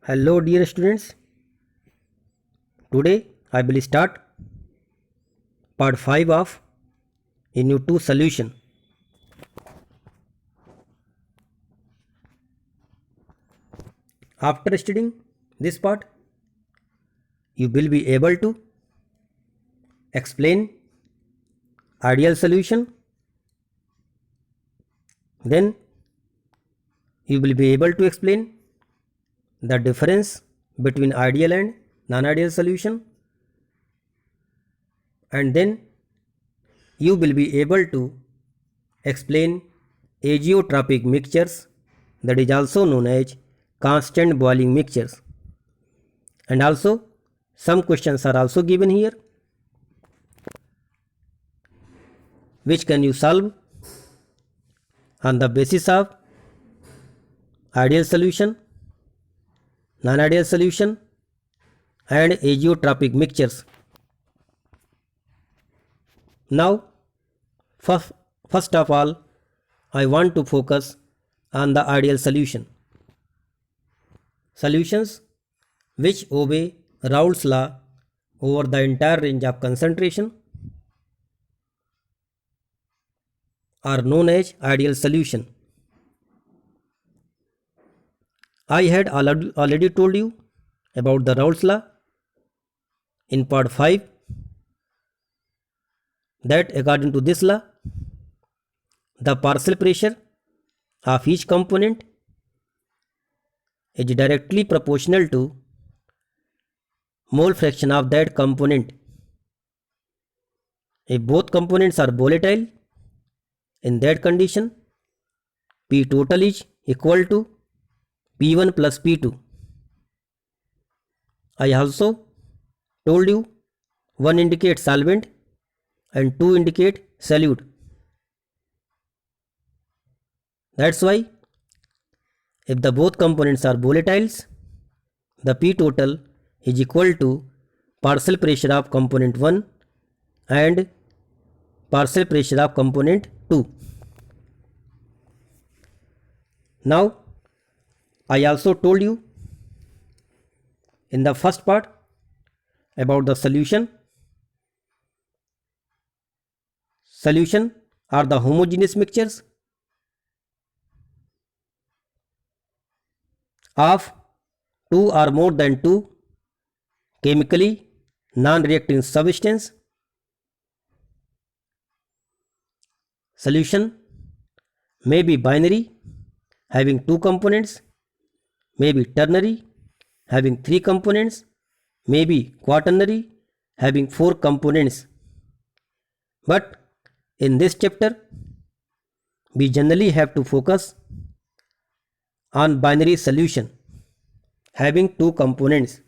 Hello dear students, today I will start part 5 of Unit 2 solution. After studying this part, you will be able to explain ideal solution, then you will be able to explain the difference between ideal and non-ideal solution, and then you will be able to explain azeotropic mixtures, that is also known as constant boiling mixtures. And also some questions are also given here which can you solve on the basis of ideal solution, non-ideal solution and azeotropic mixtures. Now first of all, I want to focus on the ideal solution. Solutions which obey Raoult's law over the entire range of concentration are known as ideal solution. I had already told you about the Raoult's law in part 5, that according to this law, the partial pressure of each component is directly proportional to mole fraction of that component. If both components are volatile, in that condition P total is equal to P1 plus P2. I also told you 1 indicates solvent and 2 indicate solute. That's why if the both components are volatiles, the P total is equal to partial pressure of component 1 and partial pressure of component 2. Now I also told you in the first part about the solution. Solution are the homogeneous mixtures of 2 or more than 2 chemically non-reacting substance. Solution may be binary having 2 components, may be ternary having 3 components, may be quaternary having 4 components. But in this chapter we generally have to focus on binary solution having 2 components.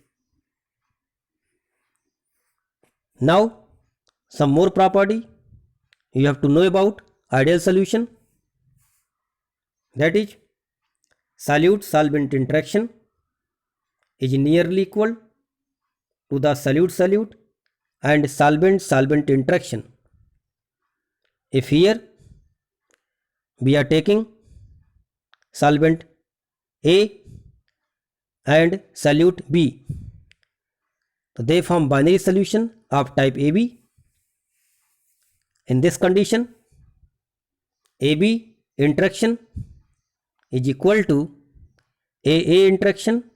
Now some more property you have to know about ideal solution, that is solute solvent interaction is nearly equal to the solute solute and solvent solvent interaction. If here we are taking solvent A and solute B, so they form binary solution of type AB. In this condition, AB interaction is equal to AA interaction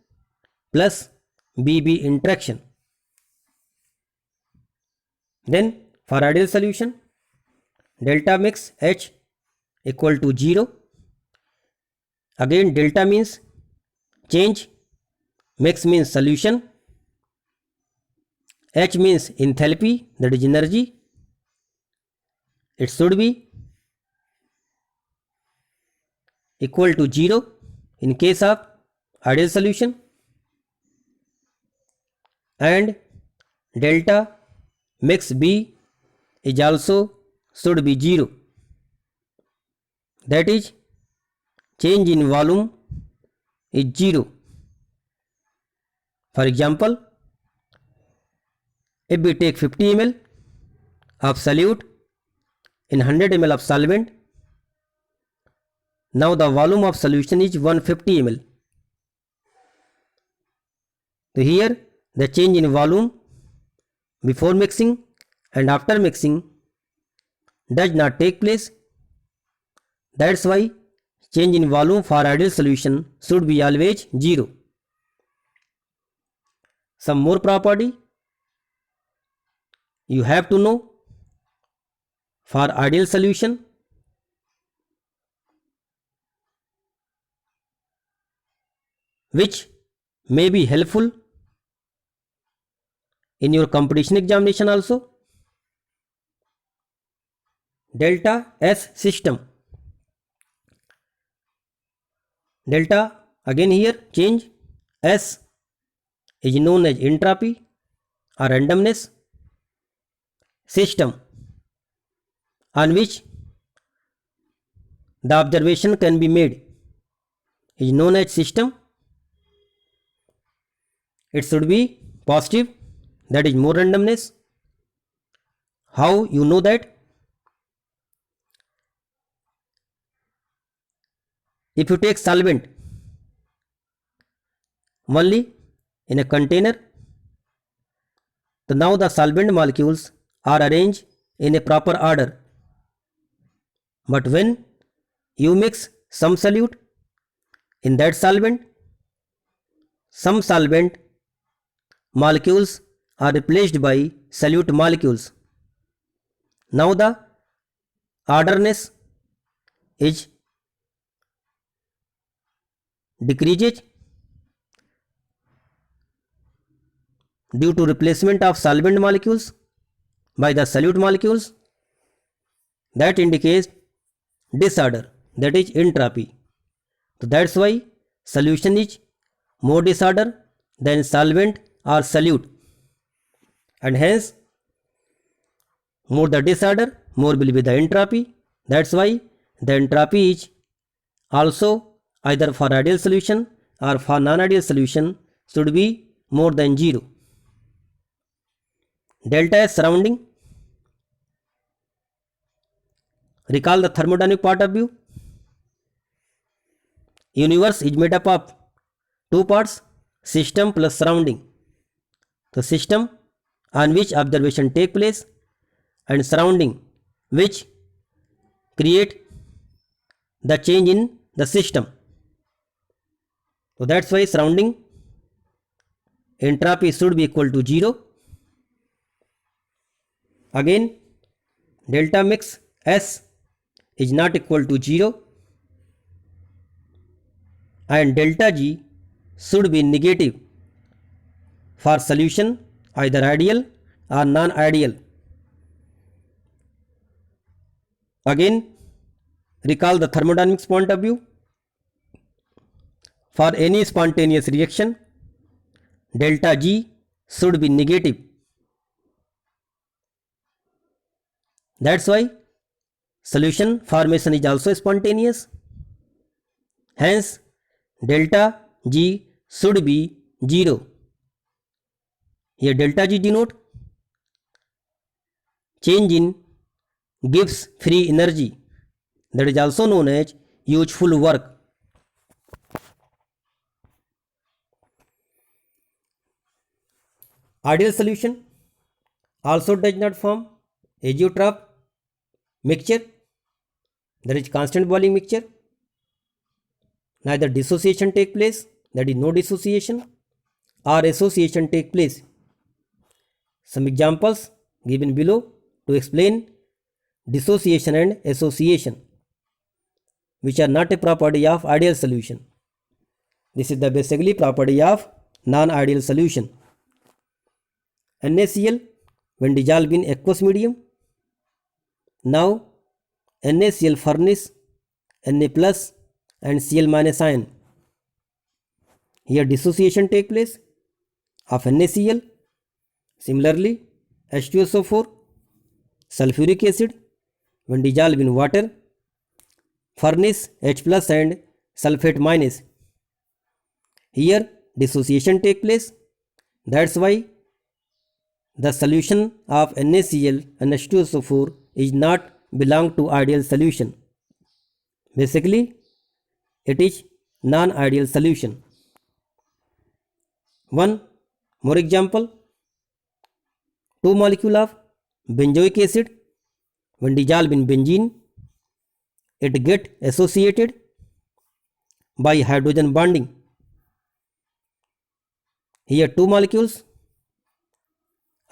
plus BB interaction. Then for ideal solution, delta mix H equal to 0. Again delta means change, mix means solution, H means enthalpy, that is energy. It should be equal to 0 in case of ideal solution, and delta mix B is also should be 0, that is change in volume is 0. For example, if we take 50 ml of solute in 100 ml of solvent, now the volume of solution is 150 ml. So here the change in volume before mixing and after mixing does not take place. That's why change in volume for ideal solution should be always 0. Some more property you have to know for ideal solution. Which may be helpful in your competition examination also. Delta S system. Delta, again here change. S is known as entropy or randomness. System on which the observation can be made is known as system. It should be positive, that is more randomness. How you know that? If you take solvent only in a container, so now the solvent molecules are arranged in a proper order. But when you mix some solute in that solvent, some solvent molecules are replaced by solute molecules. Now the orderness is decreases due to replacement of solvent molecules by the solute molecules. That indicates disorder, that is entropy. So that's why solution is more disorder than solvent or solute, and hence more the disorder, more will be the entropy. That's why the entropy is also either for ideal solution or for non-ideal solution should be more than 0. Delta S surrounding. Recall the thermodynamic point of view. Universe is made up of two parts, system plus surrounding. The system on which observation take place and surrounding which create the change in the system. So that's why surrounding entropy should be equal to 0. Again, delta mix S is not equal to 0 and delta G should be negative for solution either ideal or non-ideal. Again, recall the thermodynamics point of view. For any spontaneous reaction, delta G should be negative. That's why solution formation is also spontaneous. Hence, delta G should be 0. Here delta G denote change in Gibbs free energy, that is also known as useful work. Ideal solution also does not form azeotrope mixture, that is constant boiling mixture. Neither dissociation take place, that is no dissociation, or association take place. Some examples given below to explain dissociation and association, which are not a property of ideal solution. This is the basically property of non-ideal solution. NaCl when dissolved in aqueous medium. Now NaCl furnish Na plus and Cl minus ion. Here dissociation take place of NaCl. Similarly, H2SO4 sulfuric acid when dissolved in water furnish H plus and sulfate minus. Here dissociation take place. That's why the solution of NaCl and H2SO4 is not belong to ideal solution. Basically, it is non-ideal solution. 1. More example, 2 molecule of benzoic acid when dissolved in benzene, it get associated by hydrogen bonding. Here 2 molecules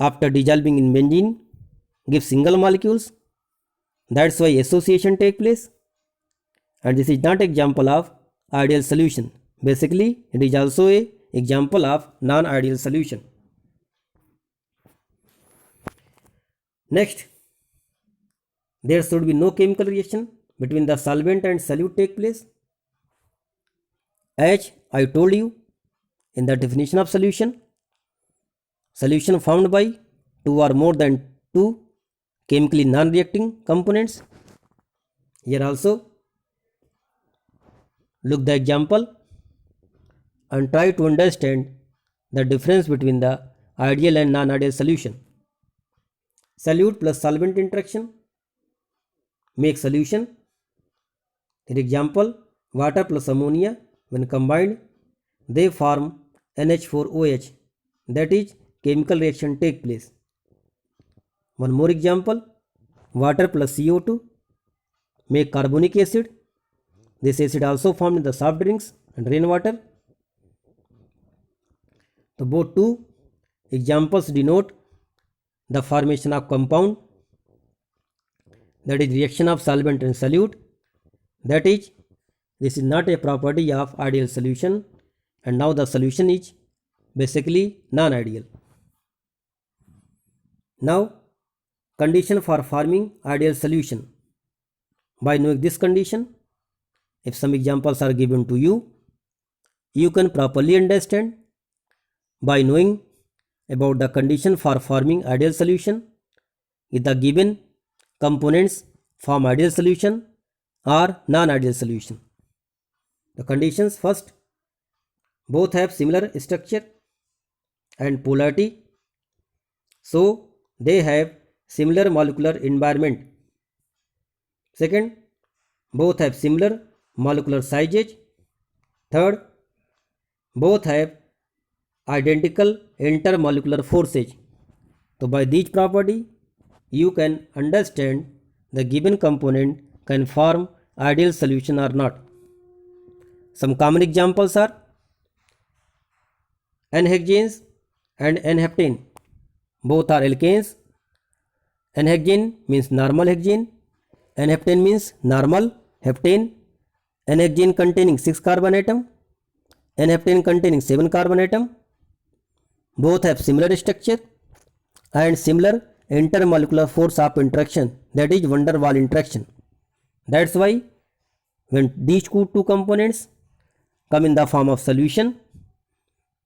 after dissolving in benzene give single molecules. That's why association take place. And this is not example of ideal solution. Basically, it is also a example of non-ideal solution. Next, there should be no chemical reaction between the solvent and solute take place. As I told you in the definition of solution, solution formed by 2 or more than 2 chemically non-reacting components. Here also look the example and try to understand the difference between the ideal and non-ideal solution. Solute plus solvent interaction make solution. For example, water plus ammonia when combined they form NH4OH, that is chemical reaction take place. One more example, water plus CO2 make carbonic acid. This acid also formed in the soft drinks and rainwater. So both two examples denote the formation of compound, that is reaction of solvent and solute. That is, this is not a property of ideal solution, and now the solution is basically non-ideal. Now, condition for forming ideal solution. By knowing this condition, if some examples are given to you, you can properly understand. By knowing about the condition for forming ideal solution, if the given components form ideal solution or non-ideal solution. The conditions: first, both have similar structure and polarity, so they have similar molecular environment. Second, both have similar molecular sizes. Third, both have identical intermolecular forces. So by these property, you can understand the given component can form ideal solution or not. Some common examples are N-hexanes and N-heptane. Both are alkanes. N-hexane means normal hexane. N-heptane means normal heptane. N-hexane containing 6 carbon atom. N-heptane containing 7 carbon atom. Both have similar structure and similar intermolecular force of interaction, that is van der Waals interaction. That's why when these two components come in the form of solution,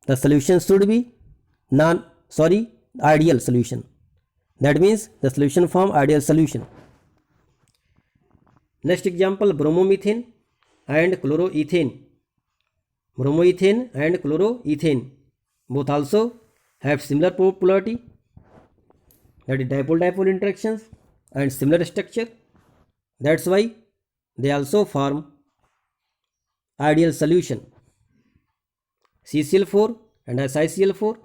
the solution should be ideal solution. That means the solution form ideal solution. Next example, bromomethane and chloroethane. Bromoethane and chloroethane both also have similar polarity, that is dipole-dipole interactions, and similar structure. That's why they also form ideal solution. CCl4 and SiCl4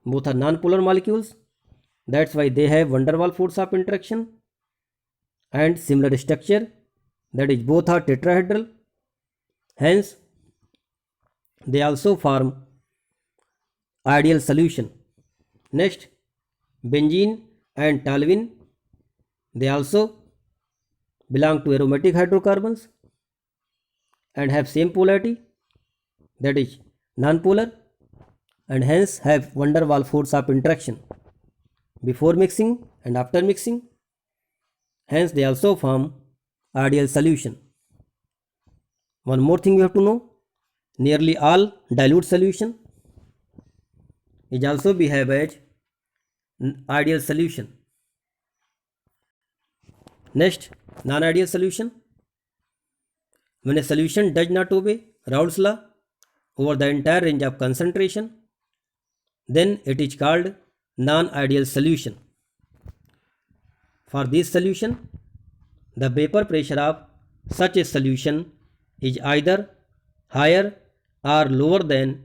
both are non-polar molecules. That's why they have van der Waals force of interaction and similar structure, that is both are tetrahedral. Hence, they also form ideal solution. Next, benzene and toluene, they also belong to aromatic hydrocarbons and have same polarity, that is non-polar, and hence have van der Waals force of interaction before mixing and after mixing. Hence they also form ideal solution. One more thing you have to know, nearly all dilute solution is also behave as ideal solution. Next, non-ideal solution. When a solution does not obey Raoult's law over the entire range of concentration, then it is called non-ideal solution. For this solution, the vapor pressure of such a solution is either higher or lower than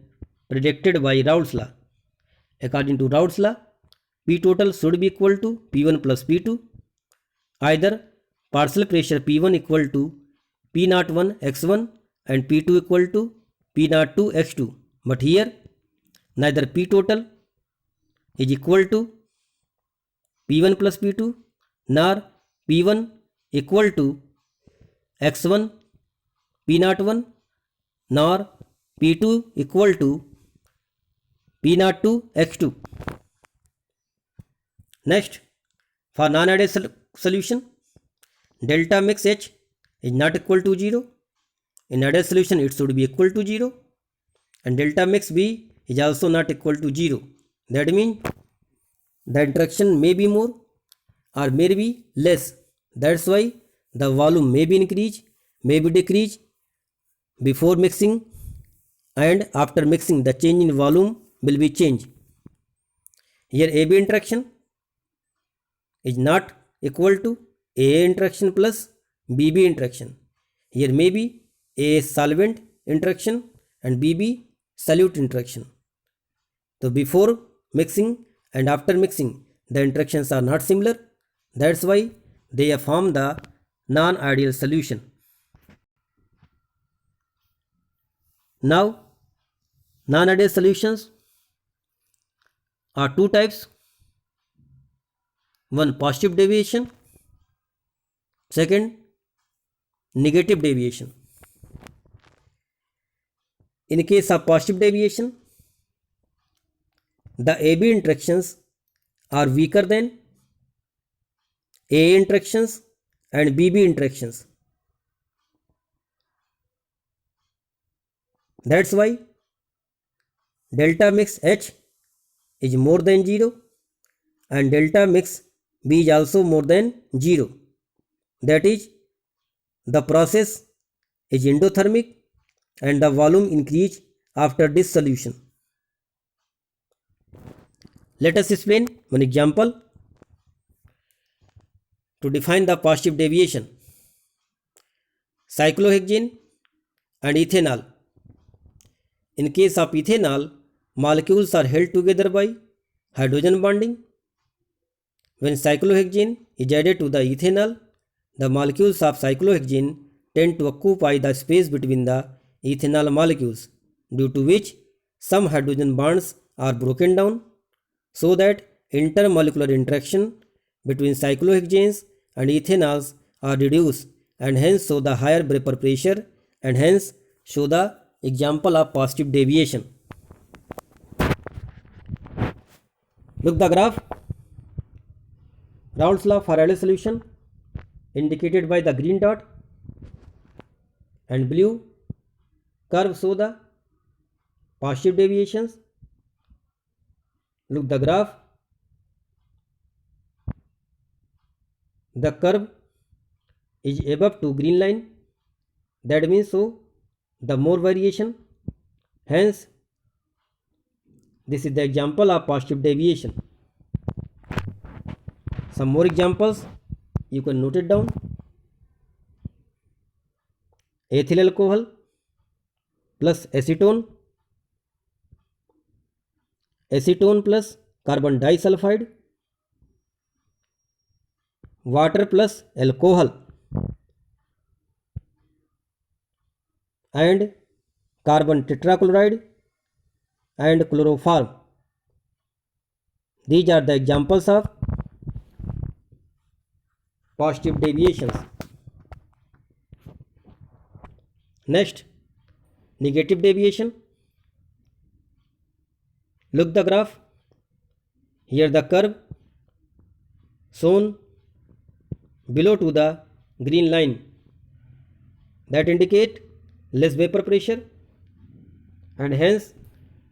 predicted by Raoult's law, According to Raoult's law, P total should be equal to P1 plus P2. Either partial pressure P1 equal to P01 x1 and P2 equal to P02 x2. But here neither P total is equal to P1 plus P2 nor P1 equal to x1 P01 nor P2 equal to P02 x2. Next, for non-ideal solution, delta mix H is not equal to 0. In ideal solution, it should be equal to 0. And delta mix B is also not equal to 0. That means the interaction may be more or may be less. That's why the volume may be increased, may be decreased before mixing, and after mixing the change in volume will be changed. Here AB interaction is not equal to AA interaction plus BB interaction. Here may be AA solvent interaction and BB solute interaction. So before mixing and after mixing the interactions are not similar. That's why they form the non-ideal solution. Now, non-ideal solutions are two types. One, positive deviation. Second, negative deviation. In case of positive deviation, the AB interactions are weaker than AA interactions and BB interactions. That's why delta mix H is more than 0 and delta mix B is also more than 0. That is, the process is endothermic and the volume increase after dissolution. Let us explain one example to define the positive deviation. Cyclohexane and ethanol. In case of ethanol, molecules are held together by hydrogen bonding. When cyclohexane is added to the ethanol, the molecules of cyclohexane tend to occupy the space between the ethanol molecules, due to which some hydrogen bonds are broken down, so that intermolecular interaction between cyclohexanes and ethanols are reduced, and hence show the higher vapor pressure, and hence show the example of positive deviation. Look the graph. Raoult's law for ideal solution indicated by the green dot and blue curve show the positive deviations. Look the graph. The curve is above to green line. That means so the more variation. Hence, this is the example of positive deviation. Some more examples you can note it down. Ethyl alcohol plus acetone, acetone plus carbon disulfide, water plus alcohol, and carbon tetrachloride and chloroform. These are the examples of positive deviations. Next, negative deviation. Look the graph. Here the curve shown below to the green line that indicate less vapor pressure, and hence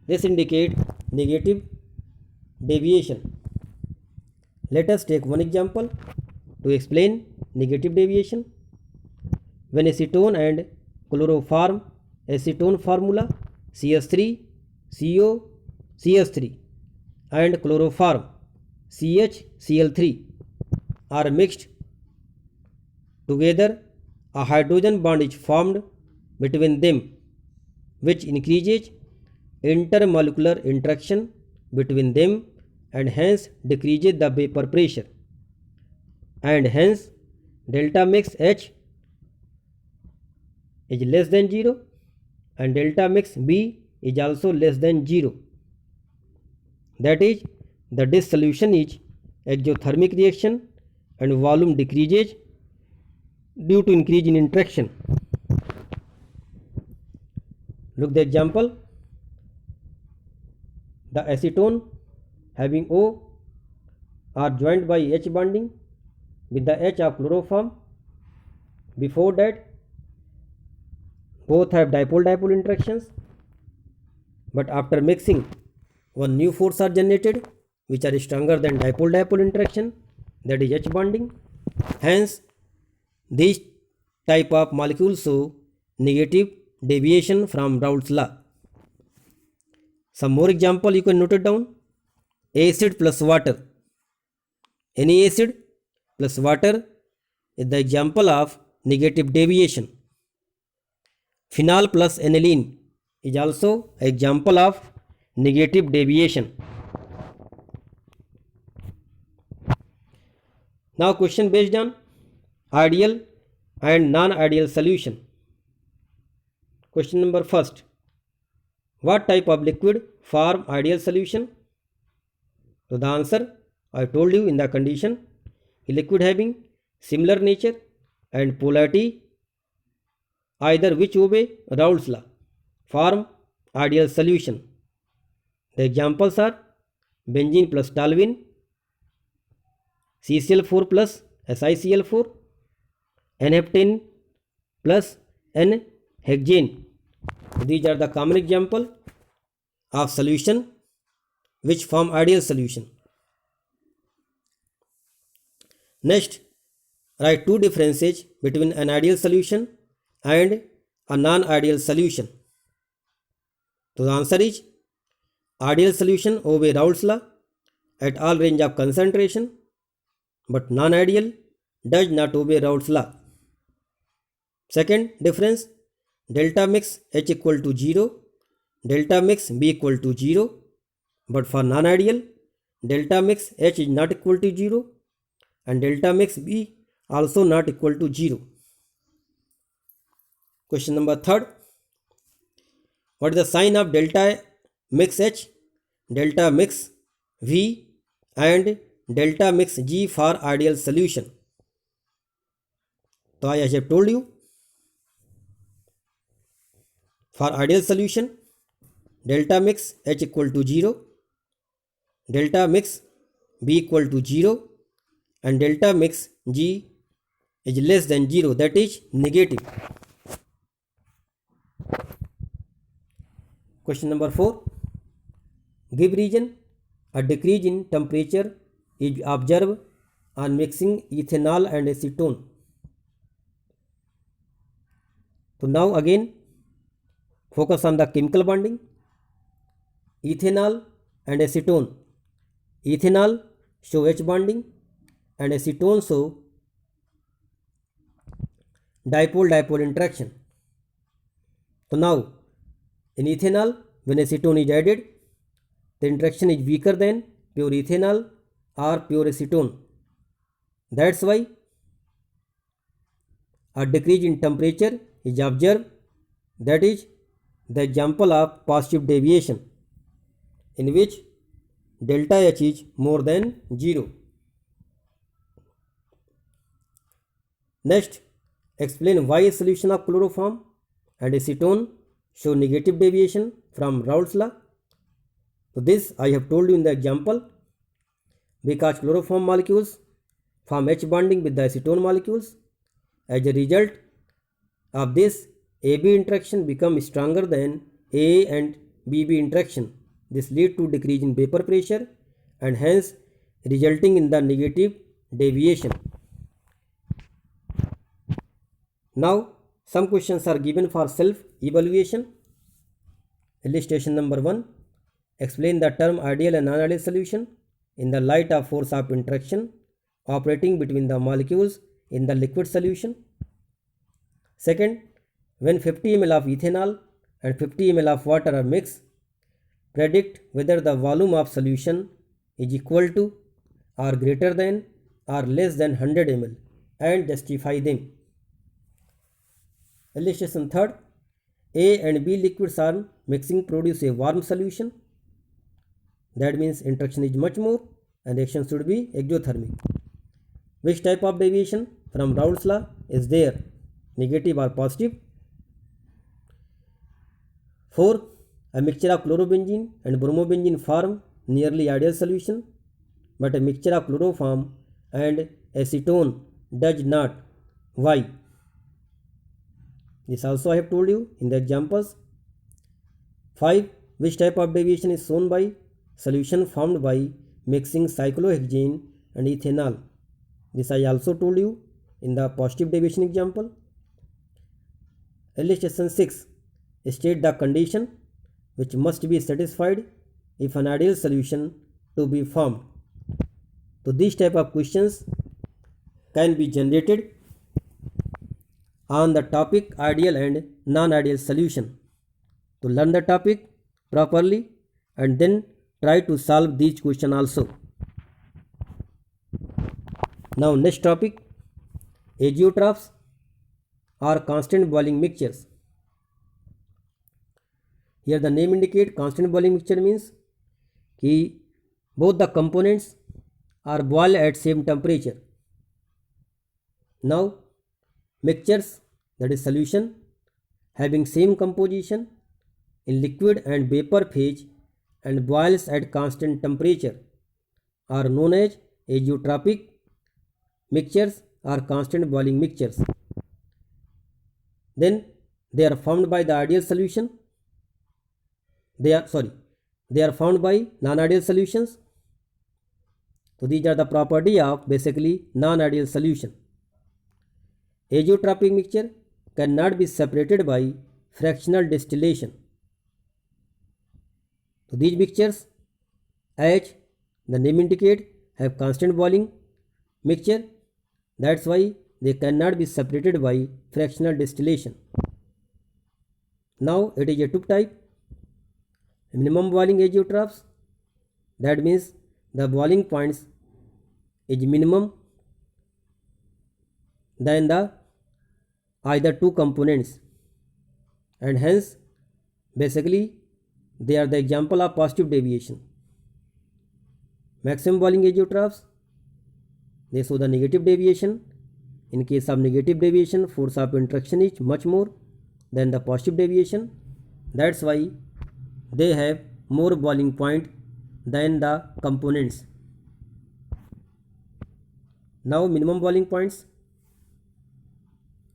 this indicate negative deviation. Let us take one example to explain negative deviation. When acetone and chloroform, acetone formula CH3 CO CH3 and chloroform CHCl3 are mixed together, a hydrogen bond is formed between them, which increases intermolecular interaction between them and hence decreases the vapor pressure, and hence delta mix H is less than 0 and delta mix B is also less than 0. That is, the dissolution is exothermic reaction and volume decreases due to increase in interaction. Look the example. The acetone having O are joined by H bonding with the H of chloroform. Before that, both have dipole-dipole interactions, but after mixing, one new force are generated which are stronger than dipole-dipole interaction, that is H bonding. Hence, these type of molecules show negative deviation from Raoult's law. Some more example you can note it down. Acid plus water. Any acid plus water is the example of negative deviation. Phenol plus aniline is also an example of negative deviation. Now question based on ideal and non-ideal solution. Question number first. What type of liquid form ideal solution? So the answer I told you in the condition, a liquid having similar nature and polarity either which obey Raoult's law form ideal solution. The examples are benzene plus toluene, CCl4 plus SiCl4, N-heptane plus N-hexane. These are the common example of solution which form ideal solution. Next, write two differences between an ideal solution and a non-ideal solution. So the answer is ideal solution obey Raoult's law at all range of concentration, but non-ideal does not obey Raoult's law. Second difference, delta mix H equal to 0, delta mix B equal to 0, but for non-ideal, delta mix H is not equal to 0 and delta mix B also not equal to 0. Question number third. What is the sign of delta mix H, delta mix V and delta mix G for ideal solution? So I have told you, for ideal solution, delta mix H equal to 0, delta mix B equal to 0 and delta mix G is less than 0, that is negative. Question number 4. Give reason a decrease in temperature is observed on mixing ethanol and acetone. So now again focus on the chemical bonding. Ethanol and acetone. Ethanol show H bonding and acetone show dipole-dipole interaction. So now in ethanol, when acetone is added, the interaction is weaker than pure ethanol or pure acetone. That's why a decrease in temperature is observed. That is the example of positive deviation in which delta H is more than 0. Next, explain why a solution of chloroform and acetone show negative deviation from Raoult's law. So this I have told you in the example, because chloroform molecules form H bonding with the acetone molecules. As a result of this, AB interaction becomes stronger than AA and BB interaction. This leads to decrease in vapor pressure and hence resulting in the negative deviation. Now some questions are given for self-evaluation. Illustration number 1. Explain the term ideal and non-ideal solution in the light of force of interaction operating between the molecules in the liquid solution. Second, when 50 ml of ethanol and 50 ml of water are mixed, predict whether the volume of solution is equal to or greater than or less than 100 ml and justify them. Illustration third. A and B liquids are mixing produce a warm solution. That means interaction is much more and reaction should be exothermic. Which type of deviation from Raoult's law is there? Negative or positive? 4. A mixture of chlorobenzene and bromobenzene form nearly ideal solution, but a mixture of chloroform and acetone does not. Why? This also I have told you in the examples. 5. Which type of deviation is shown by solution formed by mixing cyclohexane and ethanol? This I also told you in the positive deviation example. Illustration 6. State the condition which must be satisfied if an ideal solution to be formed. So these type of questions can be generated on the topic ideal and non-ideal solution. To learn the topic properly and then try to solve these questions also. Now next topic, aziotrophs or constant boiling mixtures. Here the name indicate constant boiling mixture means कि both the components are boiled at same temperature. Now mixtures, that is solution, having same composition in liquid and vapor phase and boils at constant temperature are known as aziotropic mixtures or constant boiling mixtures. Then they are formed by the ideal solution. They are found by non-ideal solutions. So these are the property of basically non-ideal solution. Aziotropic mixture cannot be separated by fractional distillation. So these mixtures, as the name indicate, have constant boiling mixture. That's why they cannot be separated by fractional distillation. Now it is a tube type. Minimum boiling aziotrophs, that means the boiling points is minimum than the either two components, and hence basically they are the example of positive deviation. Maximum boiling aziotrophs, they show the negative deviation. In case of negative deviation, force of interaction is much more than the positive deviation. That's why they have more boiling point than the components. Now minimum boiling points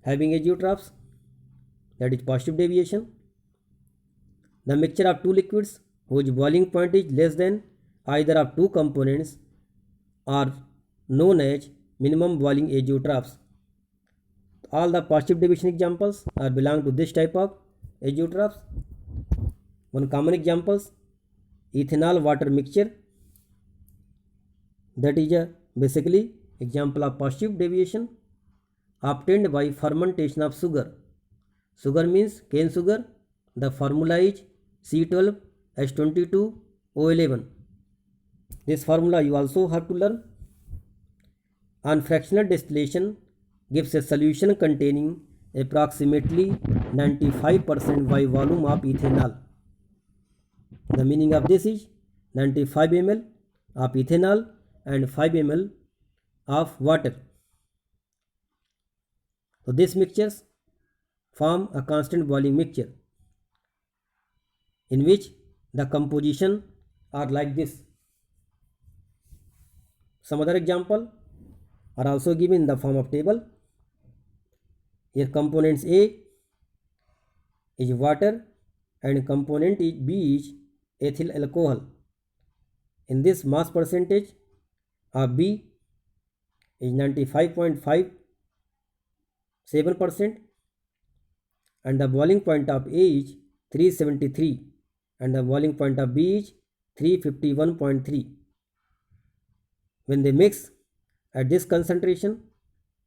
having aziotrophs, that is positive deviation. The mixture of two liquids whose boiling point is less than either of two components are known as minimum boiling aziotrophs. All the positive deviation examples are belong to this type of aziotrophs. One common examples, ethanol water mixture, that is a basically example of positive deviation obtained by fermentation of sugar. Sugar means cane sugar. The formula is C12H22O11. This formula you also have to learn. On fractional distillation gives a solution containing approximately 95% by volume of ethanol. The meaning of this is 95 ml of ethanol and 5 ml of water. So these mixtures form a constant boiling mixture in which the composition are like this. Some other example are also given in the form of table. Here components A is water and component B is ethyl alcohol. In this, mass percentage of B is 95.57% and the boiling point of A is 373 and the boiling point of B is 351.3. When they mix at this concentration,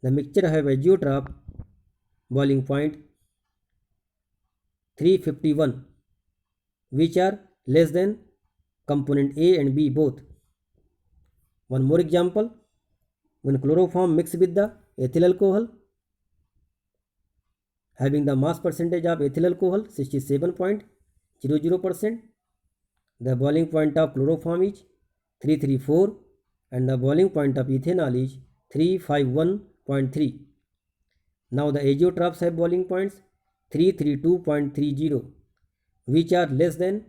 the mixture have azeotroph boiling point 351, which are less than component A and B both. One more example, when chloroform mixed with the ethyl alcohol, having the mass percentage of ethyl alcohol 67.00%, the boiling point of chloroform is 334 and the boiling point of ethanol is 351.3. Now the aziotrophs have boiling points 332.30, which are less than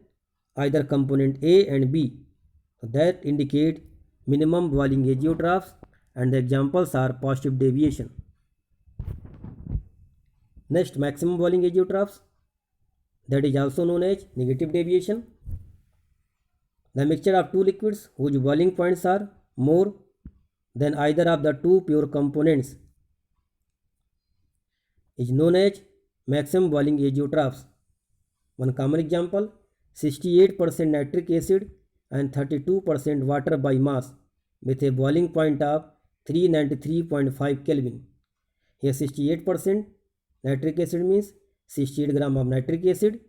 either component A and B. So that indicate minimum boiling aziotrophs, and the examples are positive deviation. Next, maximum boiling aziotrophs, that is also known as negative deviation. The mixture of two liquids whose boiling points are more than either of the two pure components is known as maximum boiling aziotrophs. One common example, 68% nitric acid and 32% water by mass with a boiling point of 393.5 Kelvin. Here 68% nitric acid means 68 gram of nitric acid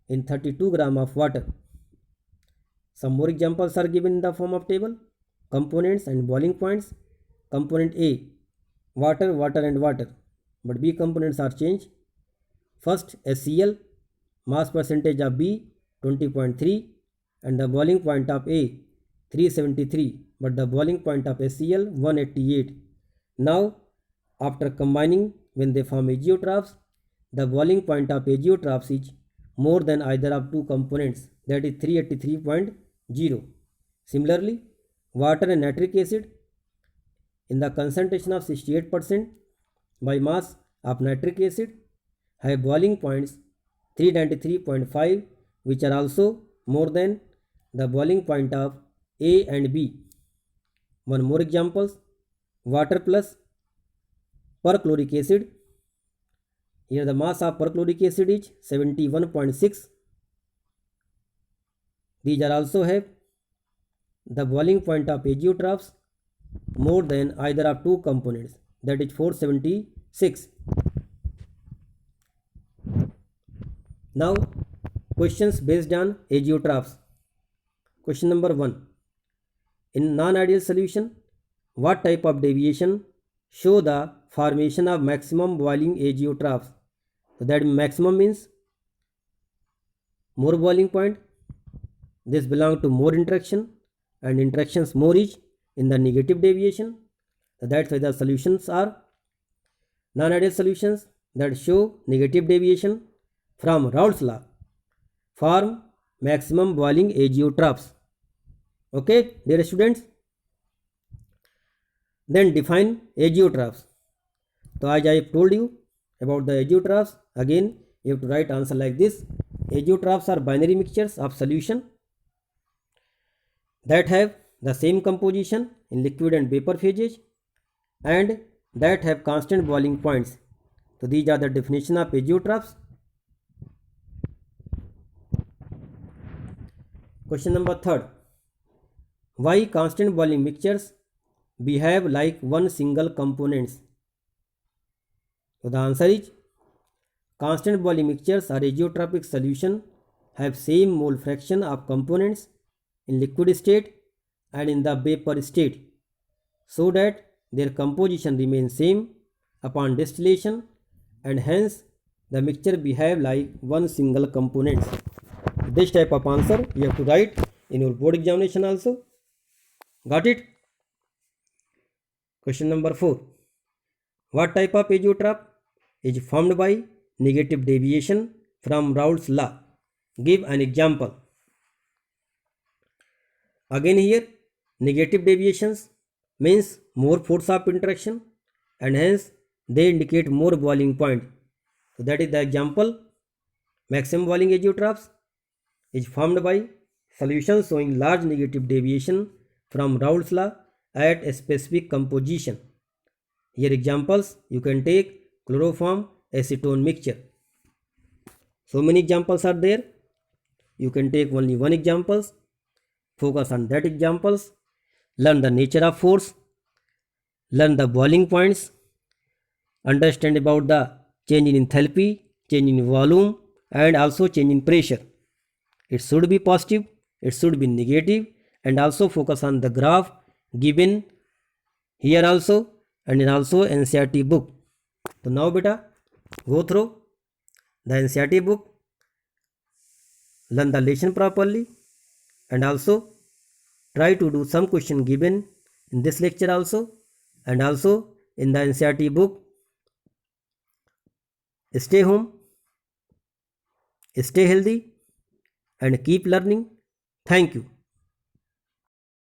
in 32 gram of water. Some more examples are given in the form of table. Components and boiling points. Component A, water, water and water, but B components are changed. First, HCl, mass percentage of B 20.3 and the boiling point of A 373, but the boiling point of HCl 188. Now, after combining, when they form aziotrophs, the boiling point of aziotrophs is more than either of two components, that is 383.0. Similarly, water and nitric acid in the concentration of 68% by mass of nitric acid have boiling points 393.5, which are also more than the boiling point of A and B. One more examples, water plus perchloric acid. Here the mass of perchloric acid is 71.6. These are also have the boiling point of aziotrophs more than either of two components, that is 476. Now, questions based on aziotrophs. Question number 1. In non-ideal solution, what type of deviation show the formation of maximum boiling aziotrophs? So that maximum means more boiling point. This belongs to more interaction, and interactions more is in the negative deviation. So that's why the solutions are non-ideal solutions that show negative deviation from Raoult's law form maximum boiling aziotrophs. Okay, dear students. Then define aziotrophs. So as I have told you about the aziotrophs, again you have to write answer like this. Aziotrophs are binary mixtures of solution that have the same composition in liquid and vapor phases and that have constant boiling points. So these are the definition of aziotrophs. Question number 3. Why constant boiling mixtures behave like one single components? So the answer is constant boiling mixtures or azeotropic solution have same mole fraction of components in liquid state and in the vapor state, so that their composition remains same upon distillation, and hence the mixture behave like one single component. This type of answer you have to write in your board examination also. Got it? Question number 4. What type of azeotroph is formed by negative deviation from Raoult's law? Give an example. Again here, negative deviations means more force of interaction and hence they indicate more boiling point. So that is the example. Maximum boiling azeotrophs is formed by solutions showing large negative deviation from Raoult's law at a specific composition. Here examples you can take chloroform acetone mixture. So many examples are there. You can take only one examples. Focus on that examples. Learn the nature of force. Learn the boiling points. Understand about the change in enthalpy, change in volume, and also change in pressure. It should be positive, it should be negative, and also focus on the graph given here also and in also NCERT book. So now beta, go through the NCERT book, learn the lesson properly, and also try to do some question given in this lecture also and also in the NCERT book. Stay home, stay healthy, and keep learning. Thank you.